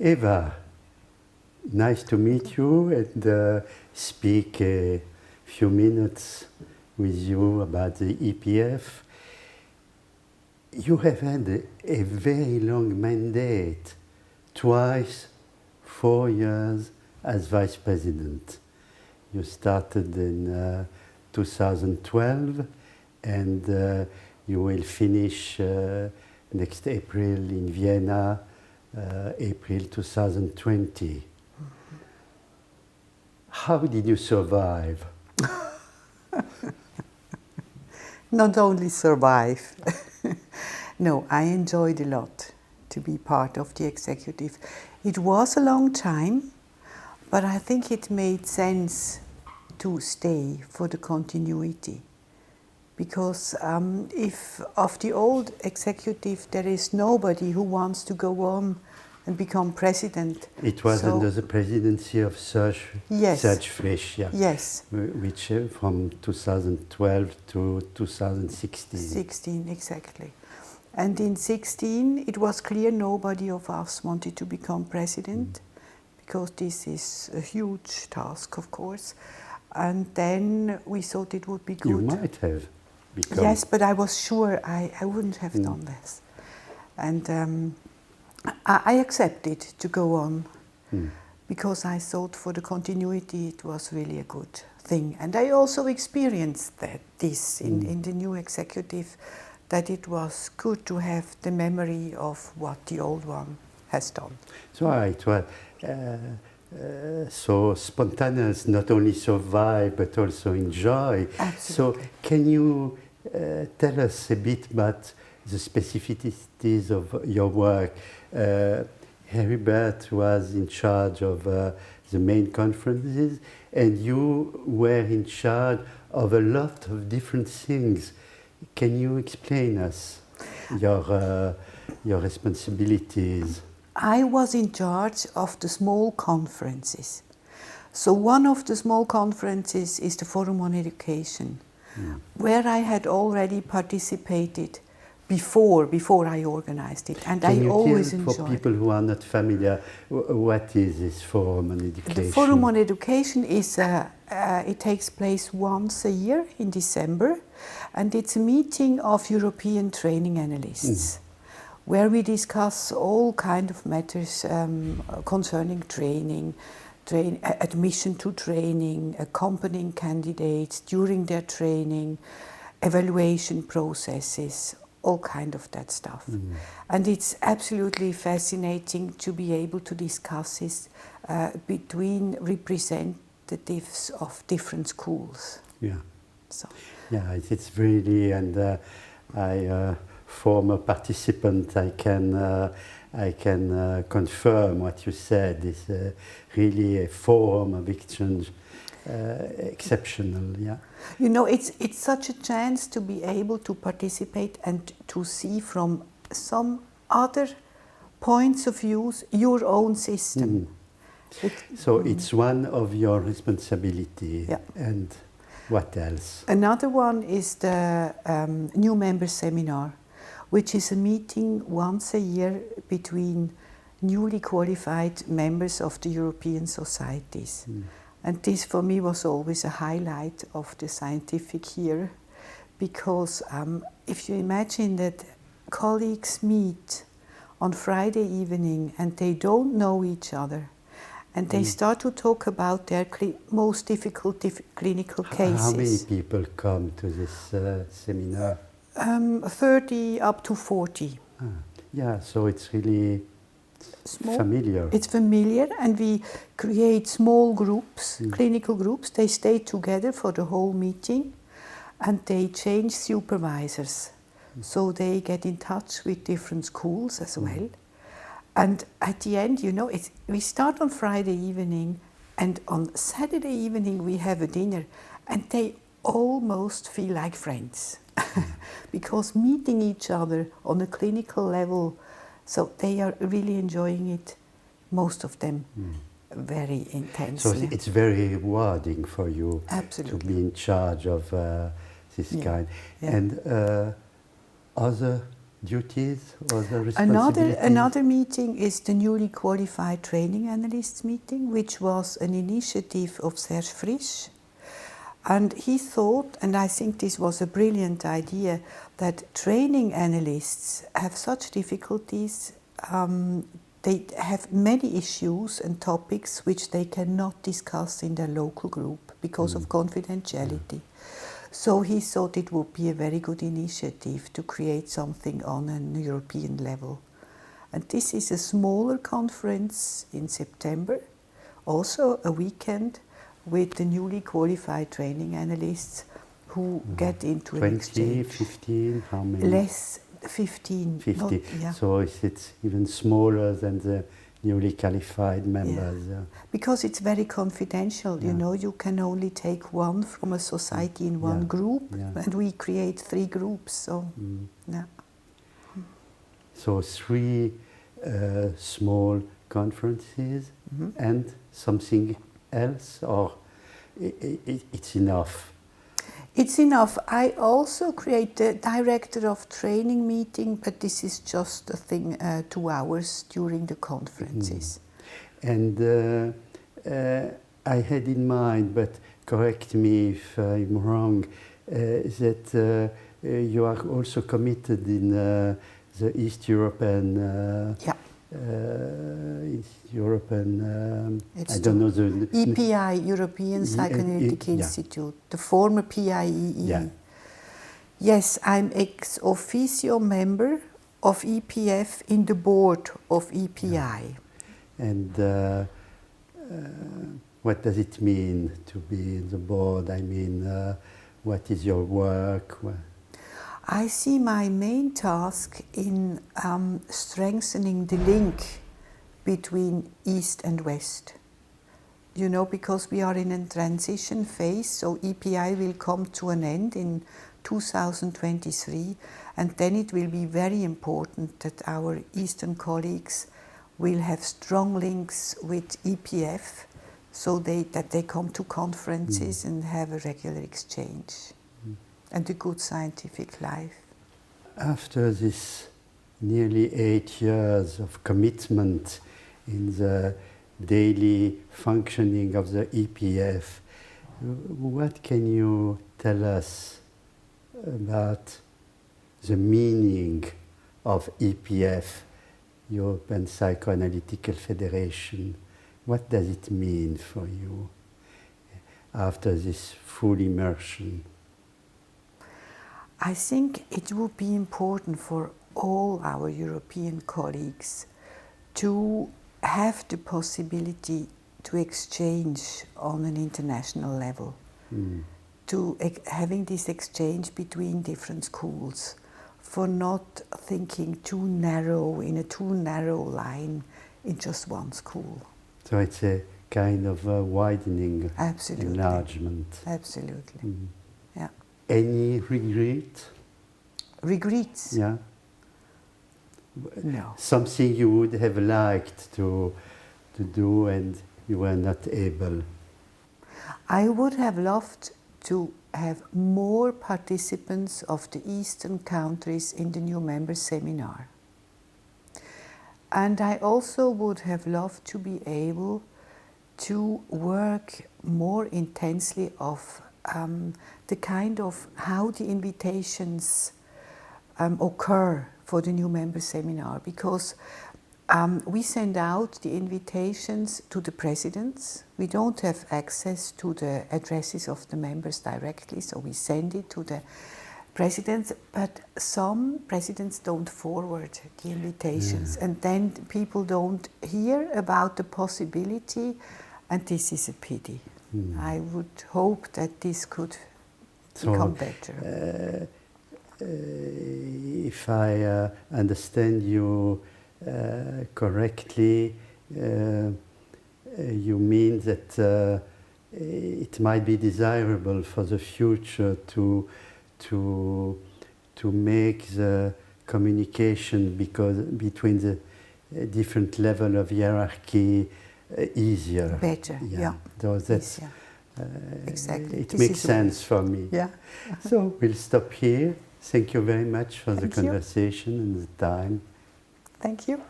Eva, nice to meet you and speak a few minutes with you about the EPF. You have had a very long mandate, twice 4 years as Vice President. You started in 2012 and you will finish next April in Vienna, April 2020. Mm-hmm. How did you survive? Not only survive. No, I enjoyed a lot to be part of the executive. It was a long time, but I think it made sense to stay for the continuity. Because if of the old executive there is nobody who wants to go on and become president. It was under the presidency of Serge Frisch, yeah. Yes. Which from 2012 to 2016. 16, exactly. And in 2016 it was clear nobody of us wanted to become president, because this is a huge task, of course. And then we thought it would be good. You might have become. Yes, but I was sure I wouldn't have done this. And I accepted to go on because I thought for the continuity it was really a good thing. And I also experienced this in the new executive, that it was good to have the memory of what the old one has done. So it was so spontaneous, not only survive but also enjoy. Absolutely. So can you tell us a bit about the specificities of your work? Heribert was in charge of the main conferences, and you were in charge of a lot of different things. Can you explain us your responsibilities? I was in charge of the small conferences. So one of the small conferences is the Forum on Education, where I had already participated before I organized it, and I always enjoyed. For people who are not familiar, what is this Forum on Education? The Forum on Education is it takes place once a year in December, and it's a meeting of European training analysts, where we discuss all kind of matters concerning training, admission to training, accompanying candidates during their training, evaluation processes, all kind of that stuff. And it's absolutely fascinating to be able to discuss this between representatives of different schools. Yeah. So. Yeah, it's really, and I former participant, I can confirm what you said. It's really a form of exchange, exceptional. Yeah. You know, it's such a chance to be able to participate and to see from some other points of view your own system. So it's one of your responsibilities. Yeah. And what else? Another one is the new member seminar, which is a meeting once a year between newly qualified members of the European societies. And this for me was always a highlight of the scientific year, because if you imagine that colleagues meet on Friday evening and they don't know each other, and they start to talk about their most difficult clinical cases. How many people come to this seminar? 30 up to 40. Yeah, so it's really familiar. It's familiar, and we create small groups, clinical groups. They stay together for the whole meeting, and they change supervisors. So they get in touch with different schools as well. And at the end, you know, we start on Friday evening, and on Saturday evening we have a dinner, and they almost feel like friends. Because meeting each other on a clinical level, so they are really enjoying it, most of them, very intensely. So it's very rewarding for you Absolutely. to be in charge of this kind. Yeah. And other duties or the responsibilities? Another meeting is the newly qualified training analysts meeting, which was an initiative of Serge Frisch. And he thought, and I think this was a brilliant idea, that training analysts have such difficulties. They have many issues and topics which they cannot discuss in their local group because of confidentiality. So he thought it would be a very good initiative to create something on a European level. And this is a smaller conference in September, also a weekend, with the newly qualified training analysts who get into an 20, exchange. 15, how many? Less, 15. 50. Not, yeah. So it's even smaller than the newly qualified members. Yeah. Because it's very confidential, you know, you can only take one from a society in one group, and we create 3 groups, so, yeah. So 3 small conferences and something else, or it's enough? It's enough. I also create the director of training meeting, but this is just a thing, 2 hours during the conferences. And I had in mind, but correct me if I'm wrong, that you are also committed in the East European East European, I don't know the... EPI, European Psychoanalytic Institute, the former PIEE. Yeah. Yes, I'm ex officio member of EPF in the board of EPI. Yeah. And what does it mean to be in the board? I mean, what is your work? I see my main task in strengthening the link between East and West. You know, because we are in a transition phase, so EPI will come to an end in 2023, and then it will be very important that our Eastern colleagues will have strong links with EPF, so that they come to conferences and have a regular exchange. And a good scientific life. After this nearly 8 years of commitment in the daily functioning of the EPF, what can you tell us about the meaning of EPF, European Psychoanalytical Federation? What does it mean for you after this full immersion? I think it would be important for all our European colleagues to have the possibility to exchange on an international level, to having this exchange between different schools, for not thinking too narrow, in a too narrow line in just one school. So it's a kind of widening, enlargement. Absolutely. Yeah. Any regret? Regrets? Yeah. No. Something you would have liked to do and you were not able? I would have loved to have more participants of the Eastern countries in the new member seminar. And I also would have loved to be able to work more intensely of the kind of how the invitations occur for the new member seminar, because we send out the invitations to the presidents. We don't have access to the addresses of the members directly, so we send it to the presidents, but some presidents don't forward the invitations, and then people don't hear about the possibility, and this is a pity. I would hope that this could become better. If I understand you correctly, you mean that it might be desirable for the future to make the communication between the different level of hierarchy easier. Better, yeah. So that's, exactly. It makes sense for me. Yeah. So we'll stop here. Thank you very much for the Thank you. conversation and the time. Thank you.